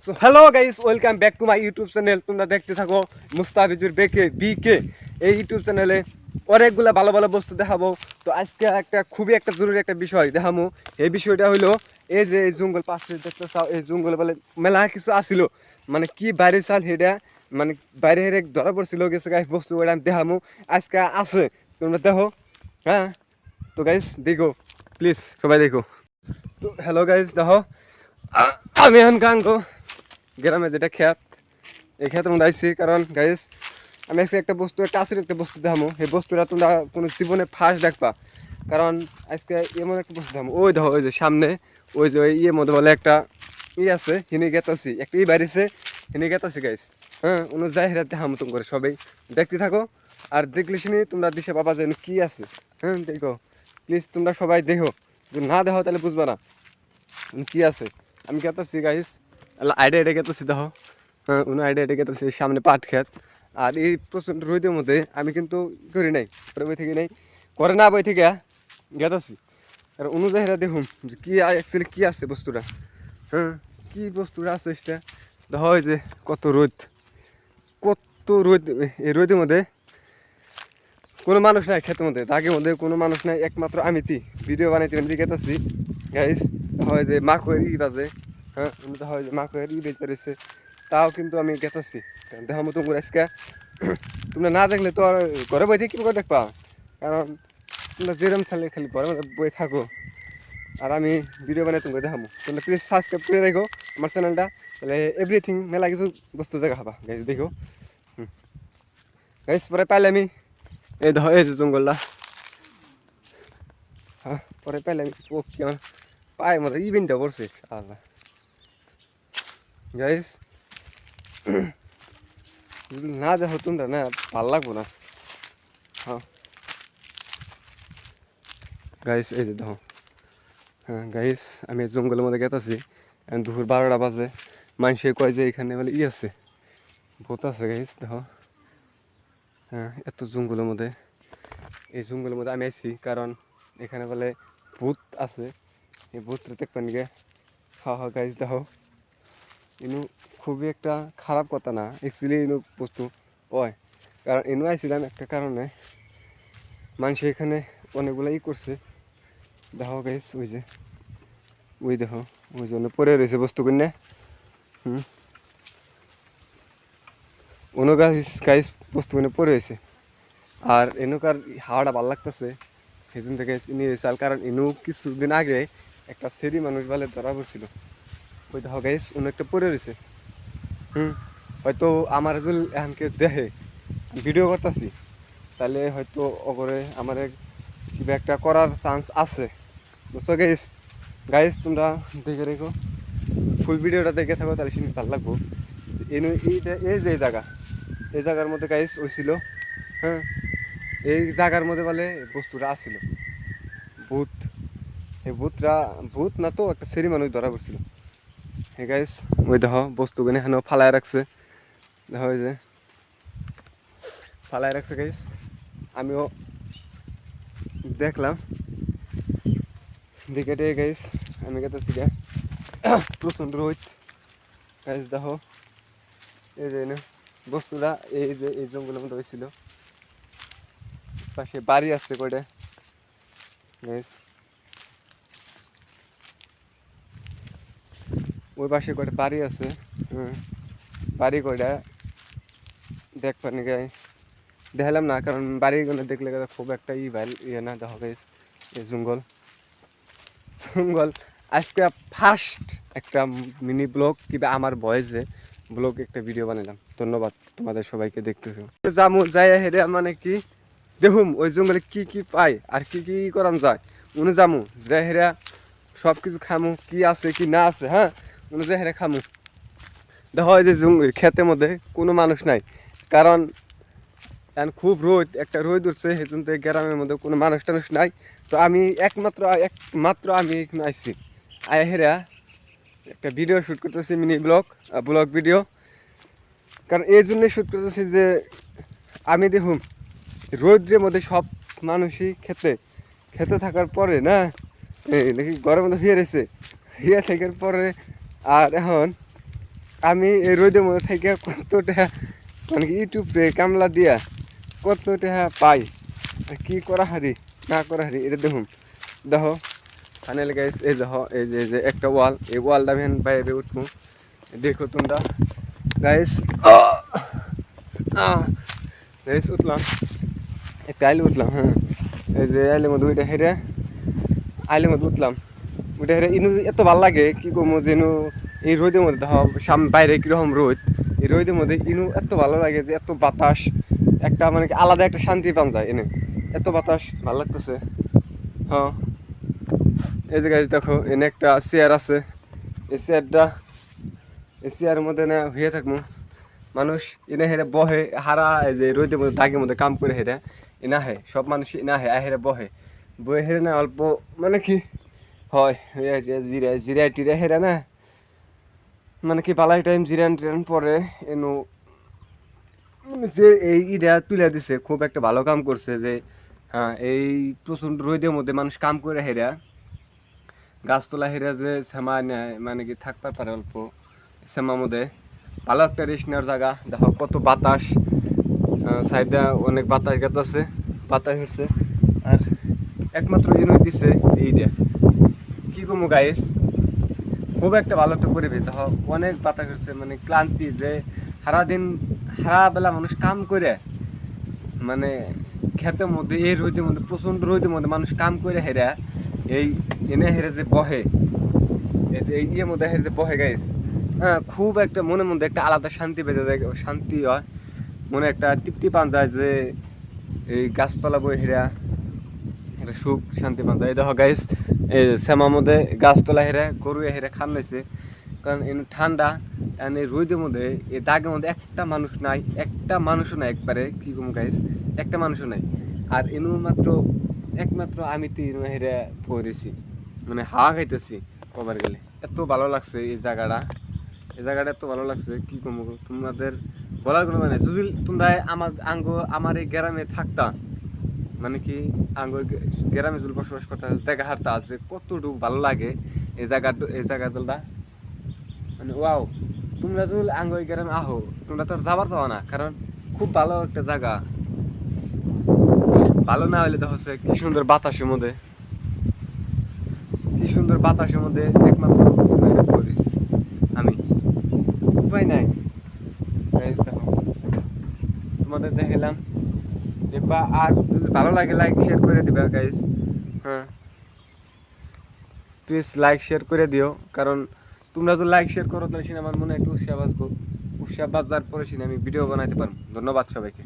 So hello guys, welcome back to my YouTube channel. তোমরা দেখতে থাকো মুস্তাফিজুর বিকে। এই ইউটিউব চ্যানেলে অনেকগুলা ভালো ভালো বস্তু দেখাবো। তো আজকে খুবই একটা জরুরি একটা বিষয় দেখামো। এই বিষয়টা হলো এই যে এই জঙ্গল পাশে দেখতে চাও, এই জঙ্গলে বলে মেলা কিছু আসিল, মানে কি বাইরে চাল হেটা, মানে বাইরে হেরে ধরা পড়ছিল গেছে গাইস বস্তু ওটা আমি দেখামো। আজকে আছে, তোমরা দেখো। হ্যাঁ, তো গাইস দেখো, প্লিজ সবাই দেখো। তো হ্যালো গাইস, দেখো আমি এখন গাঙ্গো গ্রামে যেটা ক্ষেত, এই ক্ষেত আমরা আইসি কারণ গাইস আমি আজকে একটা বস্তু, একটা আসলে একটা বস্তু দেখামো। এই বস্তুটা তোমরা কোনো জীবনে ফার্স্ট দেখবা, কারণ আজকে এমন একটা বস্তু দেখামো। ওই দেখো, ওই যে সামনে ওই যে ওই মধ্যে বলে একটা আছে, হিনি গেতাছি একটা বাইরেছে, হিনি গেতাছি গাইস। হ্যাঁ, অন্য যাই হেরা দেখামো তুমি করে সবাই দেখতে থাকো। আর দেখলে শুনি তোমরা দিশে বাবা যেন কি আছে। হ্যাঁ দেখো, প্লিজ তোমরা সবাই দেখো, যদি না দেখো তাহলে বুঝবা না কি আছে। আমি গেতাছি গাইস, আইডিয়া এটা গেতাছি দেখো। হ্যাঁ, অন্য আইডিয়া এটা গেতাছি সামনে পাট খেত। আর এই প্রচণ্ড রোদের মধ্যে আমি কিন্তু করি নাই, করে বই থেকে নাই, করে না বই থেকে গেতাছি। আর অনুযায়ী দেখুন যে কি অ্যাকচুয়ালি কি আছে বস্তুটা। হ্যাঁ, কি বস্তুটা আছে সেটা দেখো। এই যে কত রোদ, কত রোদ। এই রোদের মধ্যে কোনো মানুষ নাই, ক্ষেতের মধ্যে দাগের মধ্যে কোনো মানুষ নাই, একমাত্র আমিতি ভিডিও বানাইতে আমি গেতাছি গাইস। হয় যে মাকের বাজে। হ্যাঁ, হয় যে মাকের বেঁচে রয়েছে, তাও কিন্তু আমি গেতাছি দেখার মতো করে আজকে। তোমরা না দেখলে তো আর ঘরে বই থেকে কী করে দেখবা, কারণ তোমরা যেরকম খালি খালি ঘরে মধ্যে বই থাকো, আর আমি ভিডিও বানাই তোমাকে দেখাবো। তোমরা প্লিজ সাবস্ক্রাইব করে রাখো আমার চ্যানেলটা, তাহলে এভরিথিং মেলা কিছু বস্তু দেখা খাবা গাইস। দেখো গাইস, পরে পাইলে আমি এই দেখো এই যে জঙ্গলটা। হ্যাঁ, পরে পাইলে আমি ও কি আমার পায়ে মতো ইভেন্টটা পড়ছে আল্লাহ গাইস। যদি না দেখো তোমরা না ভাল লাগবো না। হ্যাঁ গাইস, এই যে দেখো। হ্যাঁ গাইস, আমি জঙ্গলের মধ্যে গেতাছি, দুপুর 12টা বাজে। মানুষে কয় যে এখানে বলে আছে, ভূত আছে গাইস দেখো। হ্যাঁ, এত জঙ্গলের মধ্যে, এই জঙ্গলের মধ্যে আমি আইছি কারণ এখানে বলে ভূত আছে। এই ভূতটা দেখবেন গে। হ্যাঁ হ্যাঁ গাইস দেখো, ইনু খুবই একটা খারাপ কথা না অ্যাকচুয়ালি ইনু বস্তু হয়, কারণ ইনু আইছিলাম একটা কারণে। মানুষ এখানে অনেকগুলো করছে দেখো গাইস। ওই যে ওই দেখো, ওই জন্য পরে রয়েছে বস্তু কিনে। অন্য গাছ গাইস বস্তু কিনে পরে রয়েছে। আর এনুকার হাওয়াটা ভালো লাগতেছে, সেই জন্য থেকে নিয়ে চাল, কারণ ইনু কিছুদিন আগে একটা সেরি মানুষ বলে ধরা পড়ছিল। ওই দেখো গাইস, অন্য একটা পরে রয়েছে। হয়তো আমার যদি এখানকে দেখে ভিডিও করতেছি, তাহলে হয়তো ওপরে আমার কিবা একটা করার চান্স আছে, বুঝছো গাইস। গাইস তোমরা দেখে রেখো, ফুল ভিডিওটা দেখে থাকো, তাহলে শুনে ভালো লাগবো। এই যে জায়গা, এই জায়গার মধ্যে গাইস হয়েছিল। হ্যাঁ, এই জায়গার মধ্যে বলে বস্তুটা আসছিল ভূত। এই ভূতরা ভূত না তো একটা সেরি মানুষ ধরা পড়ছিল। হ্যাঁ গাইস, ওই দেখো বস্তুগুলো এখানে ফালায় রাখছে, দেখো ওই যে ফালায় রাখছে গাইস। আমিও দেখলাম দিকে গাইস, আমি গেতেছি গা প্রচণ্ড রোদ গাইস। দেখো এই যে বস্তুটা, এই যে এই জঙ্গলের মধ্যে হয়েছিল। পাশে বাড়ি আছে কয়টা গাইস, ওই পাশে কয়টা বাড়ি আছে। বাড়ি কয়টা দেখবানি গাই দেখালাম না, কারণ বাড়িগুলো দেখলে খুব একটা ইয়ে না। দেখো গাইস, এই জঙ্গল জঙ্গল আজকে ফার্স্ট একটা মিনি ব্লগ কিংবা আমার ভয়েসে ব্লগ একটা ভিডিও বানালাম। ধন্যবাদ তোমাদের সবাইকে দেখতেছো। যামু যাই হেরে মানে কি দেখুম ওই জঙ্গলে কি কি পাই আর কি কি করান যায়, উনি যামু যাই হেরা সব কিছু খামু, কি আছে কি না আছে। হ্যাঁ, উনি যাই হেরা খামু। দেখো এই যে ক্ষেতের মধ্যে কোনো মানুষ নাই, কারণ এখন খুব রোদ, একটা রোদ উঠছে, সেজন্য গ্রামের মধ্যে কোনো মানুষ টানুষ নাই। তো আমি একমাত্র আমি এখানে আসছি, আয় হেরা একটা ভিডিও শ্যুট করতেছি, মিনি ব্লগ ভিডিও। কারণ এই জন্যই শ্যুট করতেছি যে আমি দেখুন রোদ্রের মধ্যে সব মানুষই খেতে থাকার পরে না দেখি ঘরের মধ্যে হিয়ে রয়েছে, হিয়ে থাকার পরে আর এখন আমি এই রোদের মধ্যে থেকে কতটা মানে কি ইউটিউবে কামলা দিয়া কতটা পাই কি করা হারি না করা হারি এটা দেখুন দেখো ফাইনালি গাইস এই দেখো এই যে একটা ওয়াল এই ওয়ালটা আমি বাইরে উঠবো দেখো তোমরা গাইস গাইস উঠলাম একটা আইলে উঠলাম হ্যাঁ এই যে আইলের মধ্যে ওইটা হেরে আইলের মধ্যে উঠলাম ওইটা হেরে ইনু এত ভালো লাগে কি করবো যেন এই রোদের মধ্যে দেখো সামনে বাইরে কীরকম রোদ এই রোদের মধ্যে ইনু এত ভালো লাগে যে এত বাতাস একটা মানে কি আলাদা একটা শান্তি পাওয়া যায় এনে এত বাতাস ভালো লাগতেছে হ্যাঁ এই যে গাইস দেখো এনে একটা চেয়ার আছে এই চেয়ারের মধ্যে না হয়ে থাকবো মানুষ এনে হেরে বহে হারা এই যে রোদের মধ্যে দাগের মধ্যে কাম করে হেরে এনা হে সব মানুষ না হে হেরে বহে বয়ে হেরে না অল্প মানে কি হয় জিরাই টিরা হেরে না মানে কি পালাই টাইম জিরান পরে এনু যে এই ইটা তুলে দিছে খুব একটা ভালো কাম করছে যে হ্যাঁ এই প্রচণ্ড রোদের মধ্যে মানুষ কাম করে হেরা গাছতলা হেরা যে শ্যামা নেয় মানে কি থাকতে পারে অল্প শ্যামার মধ্যে ভালো একটা রেস্ট নেওয়ার জায়গা দেখো কত বাতাস সাইডে অনেক বাতাস গাছ আছে বাতাস হচ্ছে আর একমাত্র ইনুই দিছে এইটা কি কমু গাইস খুব একটা ভালো একটা পরিবেশ দেখো অনেক বাতাস হচ্ছে মানে ক্লান্তি যে সারাদিন সারা বেলা মানুষ কাম করে মানে ক্ষেতের মধ্যে এই রোদের মধ্যে প্রচণ্ড রোদের মধ্যে মানুষ কাম করে হেরা এই এনে হেরে যে বহে এই যে এই মধ্যে হেরে যে বহে গাইস হ্যাঁ খুব একটা মনের মধ্যে একটা আলাদা শান্তি বেজে যায় শান্তি হয় মনে একটা তৃপ্তি পান যায় যে এই গাছতলা বই হেরা একটা সুখ শান্তি পান যায় এই দেখো গাইস এই শ্যামার মধ্যে গাছতলা হেরা গরু হেরা খান হয়েছে কারণ এই ঠান্ডা এই রোদের মধ্যে এই দাগের মধ্যে একটা মানুষও নাই একবারে কি কম গাইস একটা মানুষও নাই আর এনু একমাত্র আমি তো ইনু হেরা পড়েছি মানে হাওয়া খাইতেছি কবার গেলে এত ভালো লাগছে এই জায়গাটা এত ভালো লাগছে কি কমবো তোমাদের বলার কোনো মানে যদি তোমরা আমার এই গ্রামে থাকতা মানে কি গ্রামে যদি বসবাস করতে দেখা হারতা আছে কতটুকু ভালো লাগে এই জায়গাটা মানে ওয়াও তোমরা যদি ওই গ্রামে আহো তোমরা তো যাবার চাও না কারণ খুব ভালো একটা জায়গা ভালো না হলে তো হচ্ছে কি সুন্দর বাতাসের মধ্যে একমাত্র করেছি আমি উপায় নাই তোমাদের দেখালাম দেখবা আর যদি ভালো লাগে লাইক শেয়ার করে দিবা গাইস হ্যাঁ প্লিজ লাইক শেয়ার করে দিও কারণ তোমরা যদি লাইক শেয়ার করো তাহলে আমার মনে একটু উৎসাহ বাঁচবো উৎসাহ বাঁচার পরে আমি ভিডিও বানাইতে পারবো ধন্যবাদ সবাইকে